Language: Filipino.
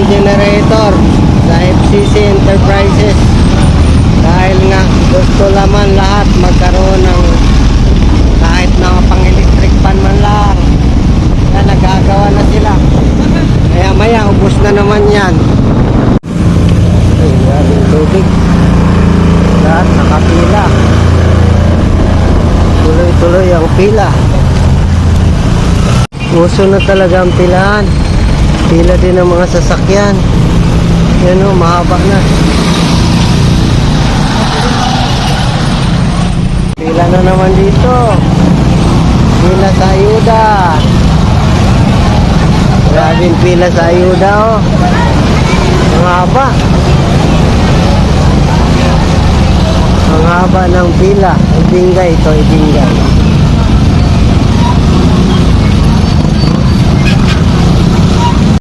ng generator sa FCC Enterprises dahil nga gusto naman lahat magkaroon ng kahit na pang electric fan man lang. Kaya nagagawa na sila. Kaya maya ubos na naman yan. Ay, maraming tubig. Lahat nakapila. Tuloy-tuloy ang pila. Uso na talaga ang pilahan. Pila din ng mga sasakyan. Yan o, mahaba na. Pila na naman dito. Pila sa ayuda. Grabing pila sa ayuda o. Ang haba. Ang haba ng pila. Ibingay ito, ibingay.